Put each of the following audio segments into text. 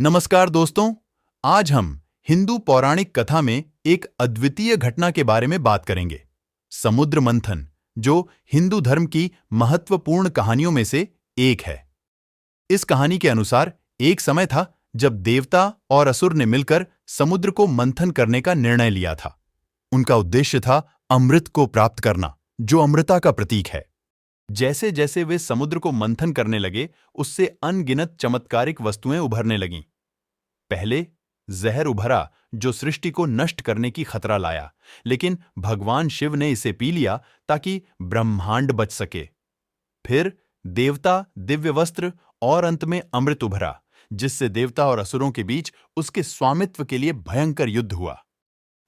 नमस्कार दोस्तों, आज हम हिंदू पौराणिक कथा में एक अद्वितीय घटना के बारे में बात करेंगे। समुद्र मंथन, जो हिंदू धर्म की महत्वपूर्ण कहानियों में से एक है। इस कहानी के अनुसार एक समय था जब देवता और असुर ने मिलकर समुद्र को मंथन करने का निर्णय लिया था। उनका उद्देश्य था अमृत को प्राप्त करना, जो अमृता का प्रतीक है। जैसे जैसे वे समुद्र को मंथन करने लगे, उससे अनगिनत चमत्कारिक वस्तुएं उभरने लगीं। पहले जहर उभरा, जो सृष्टि को नष्ट करने की खतरा लाया, लेकिन भगवान शिव ने इसे पी लिया ताकि ब्रह्मांड बच सके। फिर देवता, दिव्य वस्त्र और अंत में अमृत उभरा, जिससे देवता और असुरों के बीच उसके स्वामित्व के लिए भयंकर युद्ध हुआ।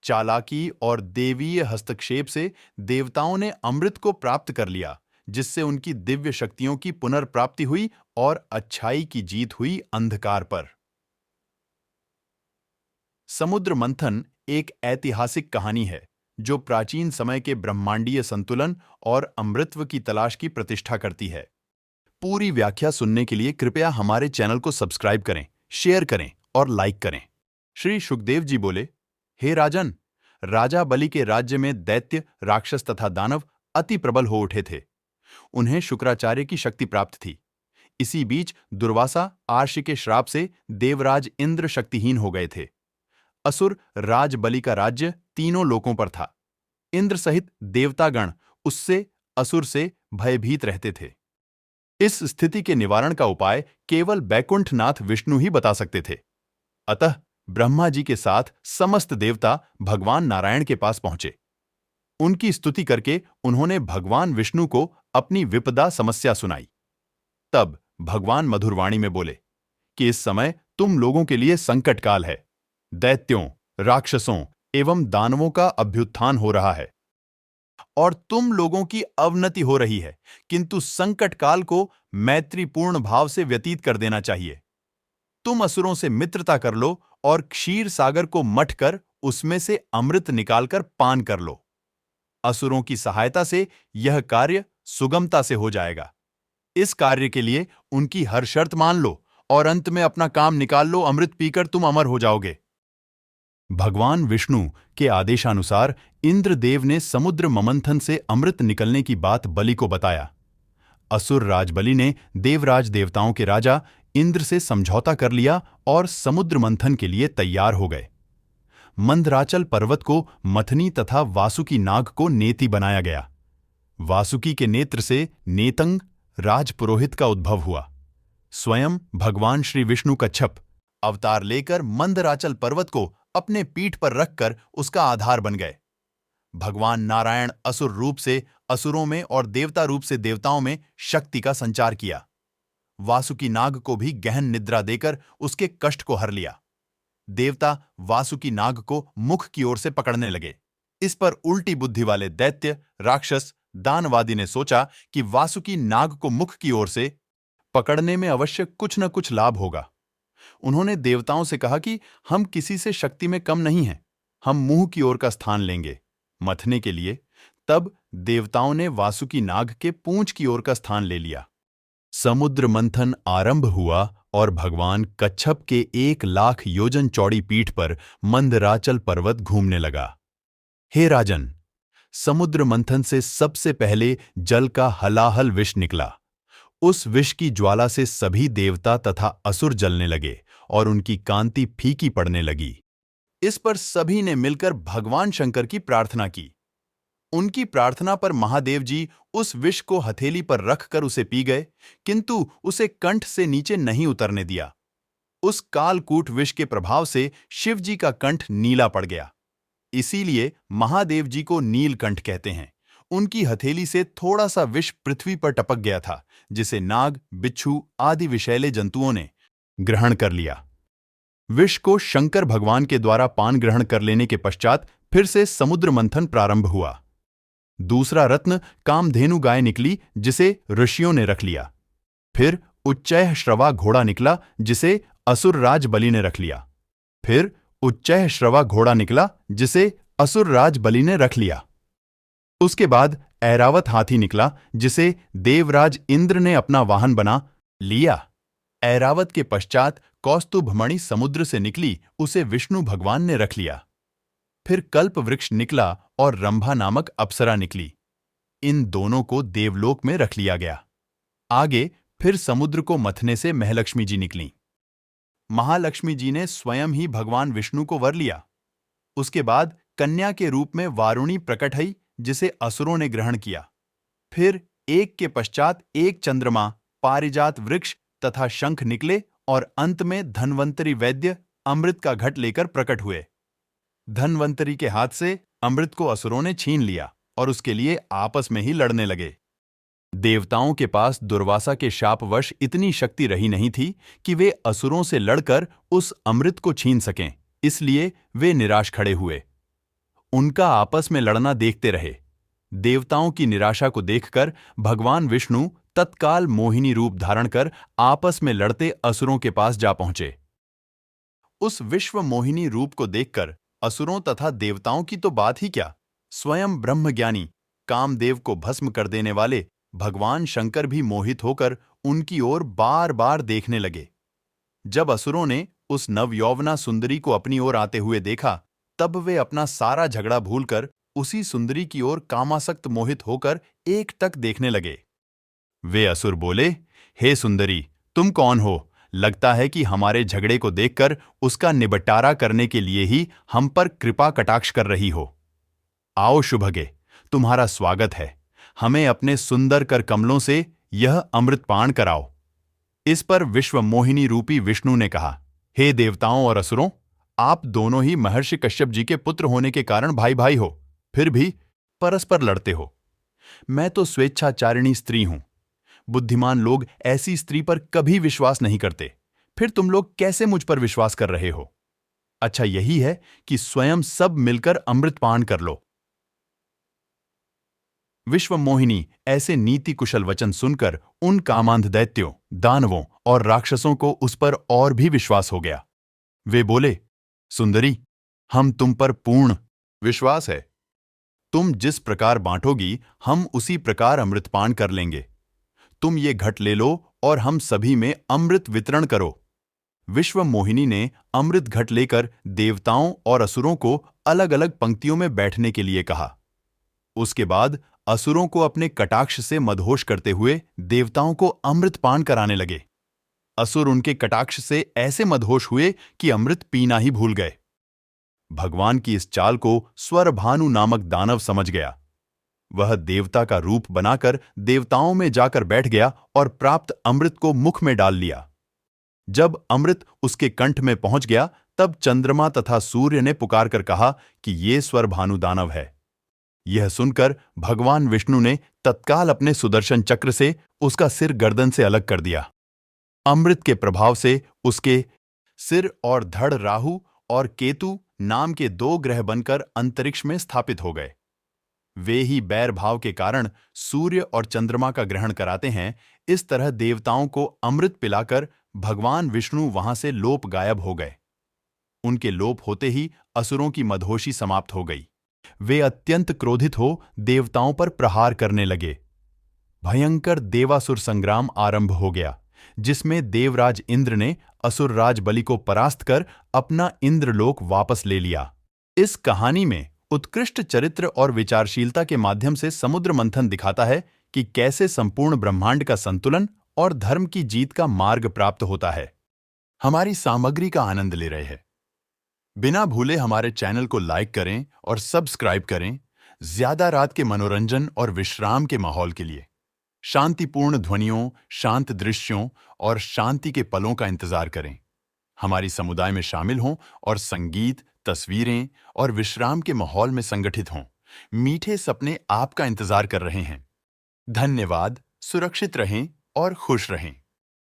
चालाकी और देवीय हस्तक्षेप से देवताओं ने अमृत को प्राप्त कर लिया, जिससे उनकी दिव्य शक्तियों की पुनर्प्राप्ति हुई और अच्छाई की जीत हुई अंधकार पर। समुद्र मंथन एक ऐतिहासिक कहानी है जो प्राचीन समय के ब्रह्मांडीय संतुलन और अमृतत्व की तलाश की प्रतिष्ठा करती है। पूरी व्याख्या सुनने के लिए कृपया हमारे चैनल को सब्सक्राइब करें, शेयर करें और लाइक करें। श्री सुखदेव जी बोले, हे राजन, राजा बलि के राज्य में दैत्य, राक्षस तथा दानव अति प्रबल हो उठे थे। उन्हें शुक्राचार्य की शक्ति प्राप्त थी। इसी बीच दुर्वासा आर्षि के श्राप से देवराज इंद्र शक्तिहीन हो गए थे। असुर राज बलि का राज्य तीनों लोकों पर था। इंद्र सहित देवतागण उससे, असुर से भयभीत रहते थे। इस स्थिति के निवारण का उपाय केवल बैकुंठनाथ विष्णु ही बता सकते थे। अतः ब्रह्मा जी के साथ समस्त देवता भगवान नारायण के पास पहुंचे। उनकी स्तुति करके उन्होंने भगवान विष्णु को अपनी विपदा समस्या सुनाई। तब भगवान मधुरवाणी में बोले कि इस समय तुम लोगों के लिए संकट काल है। दैत्यों, राक्षसों एवं दानवों का अभ्युत्थान हो रहा है और तुम लोगों की अवनति हो रही है, किंतु संकट काल को मैत्रीपूर्ण भाव से व्यतीत कर देना चाहिए। तुम असुरों से मित्रता कर लो और क्षीर सागर को मथ कर उसमें से अमृत निकालकर पान कर लो। असुरों की सहायता से यह कार्य सुगमता से हो जाएगा। इस कार्य के लिए उनकी हर शर्त मान लो और अंत में अपना काम निकाल लो। अमृत पीकर तुम अमर हो जाओगे। भगवान विष्णु के आदेशानुसार इंद्रदेव ने समुद्र ममंथन से अमृत निकलने की बात बलि को बताया। असुर राज बलि ने देवराज देवताओं के राजा इंद्र से समझौता कर लिया और समुद्र मंथन के लिए तैयार हो गए। मंदराचल पर्वत को मथनी तथा वासुकी नाग को नेति बनाया गया। वासुकी के नेत्र से नेतंग राजपुरोहित का उद्भव हुआ। स्वयं भगवान श्री विष्णु कच्छप अवतार लेकर मंदराचल पर्वत को अपने पीठ पर रखकर उसका आधार बन गए। भगवान नारायण असुर रूप से असुरों में और देवता रूप से देवताओं में शक्ति का संचार किया। वासुकी नाग को भी गहन निद्रा देकर उसके कष्ट को हर लिया। देवता वासुकी नाग को मुख की ओर से पकड़ने लगे। इस पर उल्टी बुद्धि वाले दैत्य, राक्षस, दानवादी ने सोचा कि वासुकी नाग को मुख की ओर से पकड़ने में अवश्य कुछ न कुछ लाभ होगा। उन्होंने देवताओं से कहा कि हम किसी से शक्ति में कम नहीं हैं, हम मुंह की ओर का स्थान लेंगे मथने के लिए। तब देवताओं ने वासुकी नाग के पूंछ की ओर का स्थान ले लिया। समुद्र मंथन आरंभ हुआ और भगवान कच्छप के 1,00,000 योजन चौड़ी पीठ पर मंदराचल पर्वत घूमने लगा। हे राजन, समुद्र मंथन से सबसे पहले जल का हलाहल विष निकला। उस विष की ज्वाला से सभी देवता तथा असुर जलने लगे और उनकी कांति फीकी पड़ने लगी। इस पर सभी ने मिलकर भगवान शंकर की प्रार्थना की। उनकी प्रार्थना पर महादेव जी उस विष को हथेली पर रखकर उसे पी गए, किंतु उसे कंठ से नीचे नहीं उतरने दिया। उस कालकूट विष के प्रभाव से शिव जी का कंठ नीला पड़ गया। इसीलिए महादेव जी को नीलकंठ कहते हैं। उनकी हथेली से थोड़ा सा विष पृथ्वी पर टपक गया था, जिसे नाग, बिच्छू आदि विषैले जंतुओं ने ग्रहण कर लिया। विष को शंकर भगवान के द्वारा पान ग्रहण कर लेने के पश्चात फिर से समुद्र मंथन प्रारंभ हुआ। दूसरा रत्न कामधेनु गाय निकली, जिसे ऋषियों ने रख लिया। फिर उच्चैः श्रवा घोड़ा निकला, जिसे असुर राज बलि ने रख लिया। फिर उच्चैः श्रवा घोड़ा निकला, जिसे असुर राज बलि ने रख लिया। उसके बाद ऐरावत हाथी निकला, जिसे देवराज इंद्र ने अपना वाहन बना लिया। ऐरावत के पश्चात कौस्तुभमणि समुद्र से निकली, उसे विष्णु भगवान ने रख लिया। फिर कल्प वृक्ष निकला और रंभा नामक अप्सरा निकली। इन दोनों को देवलोक में रख लिया गया। आगे फिर समुद्र को मथने से महालक्ष्मी जी निकलीं। महालक्ष्मी जी ने स्वयं ही भगवान विष्णु को वर लिया। उसके बाद कन्या के रूप में वारुणी प्रकट हुई, जिसे असुरों ने ग्रहण किया। फिर एक के पश्चात एक चंद्रमा, पारिजात वृक्ष तथा शंख निकले और अंत में धन्वंतरी वैद्य अमृत का घट लेकर प्रकट हुए। धन्वंतरी के हाथ से अमृत को असुरों ने छीन लिया और उसके लिए आपस में ही लड़ने लगे। देवताओं के पास दुर्वासा के शापवश इतनी शक्ति रही नहीं थी कि वे असुरों से लड़कर उस अमृत को छीन सकें, इसलिए वे निराश खड़े हुए। उनका आपस में लड़ना देखते रहे। देवताओं की निराशा को देखकर भगवान विष्णु तत्काल मोहिनी रूप धारण कर आपस में लड़ते असुरों के पास जा पहुंचे। उस विश्व मोहिनी रूप को देखकर असुरों तथा देवताओं की तो बात ही क्या, स्वयं ब्रह्मज्ञानी कामदेव को भस्म कर देने वाले भगवान शंकर भी मोहित होकर उनकी ओर बार बार देखने लगे। जब असुरों ने उस नवयौवना सुंदरी को अपनी ओर आते हुए देखा, तब वे अपना सारा झगड़ा भूलकर उसी सुंदरी की ओर कामासक्त मोहित होकर एकटक देखने लगे। वे असुर बोले, हे सुंदरी, तुम कौन हो? लगता है कि हमारे झगड़े को देखकर उसका निबटारा करने के लिए ही हम पर कृपा कटाक्ष कर रही हो। आओ शुभगे, तुम्हारा स्वागत है। हमें अपने सुंदर कर कमलों से यह अमृतपान कराओ। इस पर विश्व मोहिनी रूपी विष्णु ने कहा, हे देवताओं और असुरों, आप दोनों ही महर्षि कश्यप जी के पुत्र होने के कारण भाई भाई हो, फिर भी परस्पर लड़ते हो। मैं तो स्वेच्छाचारिणी स्त्री हूं। बुद्धिमान लोग ऐसी स्त्री पर कभी विश्वास नहीं करते, फिर तुम लोग कैसे मुझ पर विश्वास कर रहे हो? अच्छा यही है कि स्वयं सब मिलकर अमृतपान कर लो। विश्व मोहिनी ऐसे नीति कुशल वचन सुनकर उन कामांध दैत्यों, दानवों और राक्षसों को उस पर और भी विश्वास हो गया। वे बोले, सुंदरी, हम तुम पर पूर्ण विश्वास है। तुम जिस प्रकार बांटोगी हम उसी प्रकार अमृतपान कर लेंगे। तुम ये घट ले लो और हम सभी में अमृत वितरण करो। विश्व मोहिनी ने अमृत घट लेकर देवताओं और असुरों को अलग अलग पंक्तियों में बैठने के लिए कहा। उसके बाद असुरों को अपने कटाक्ष से मदहोश करते हुए देवताओं को अमृतपान कराने लगे। असुर उनके कटाक्ष से ऐसे मदहोश हुए कि अमृत पीना ही भूल गए। भगवान की इस चाल को स्वरभानु नामक दानव समझ गया। वह देवता का रूप बनाकर देवताओं में जाकर बैठ गया और प्राप्त अमृत को मुख में डाल लिया। जब अमृत उसके कंठ में पहुंच गया, तब चंद्रमा तथा सूर्य ने पुकारकर कहा कि ये स्वरभानु दानव है। यह सुनकर भगवान विष्णु ने तत्काल अपने सुदर्शन चक्र से उसका सिर गर्दन से अलग कर दिया। अमृत के प्रभाव से उसके सिर और धड़ राहु और केतु नाम के 2 ग्रह बनकर अंतरिक्ष में स्थापित हो गए। वे ही बैर भाव के कारण सूर्य और चंद्रमा का ग्रहण कराते हैं। इस तरह देवताओं को अमृत पिलाकर भगवान विष्णु वहां से लोप गायब हो गए। उनके लोप होते ही असुरों की मदहोशी समाप्त हो गई। वे अत्यंत क्रोधित हो देवताओं पर प्रहार करने लगे। भयंकर देवासुर संग्राम आरंभ हो गया, जिसमें देवराज इंद्र ने असुरराज बलि को परास्त कर अपना इंद्रलोक वापस ले लिया। इस कहानी में उत्कृष्ट चरित्र और विचारशीलता के माध्यम से समुद्र मंथन दिखाता है कि कैसे संपूर्ण ब्रह्मांड का संतुलन और धर्म की जीत का मार्ग प्राप्त होता है। हमारी सामग्री का आनंद ले रहे हैं? बिना भूले हमारे चैनल को लाइक करें और सब्सक्राइब करें, ज्यादा रात के मनोरंजन और विश्राम के माहौल के लिए। शांतिपूर्ण ध्वनियों, शांत दृश्यों और शांति के पलों का इंतजार करें। हमारी समुदाय में शामिल हों और संगीत, तस्वीरें और विश्राम के माहौल में संगठित हों। मीठे सपने आपका इंतजार कर रहे हैं। धन्यवाद, सुरक्षित रहें और खुश रहें।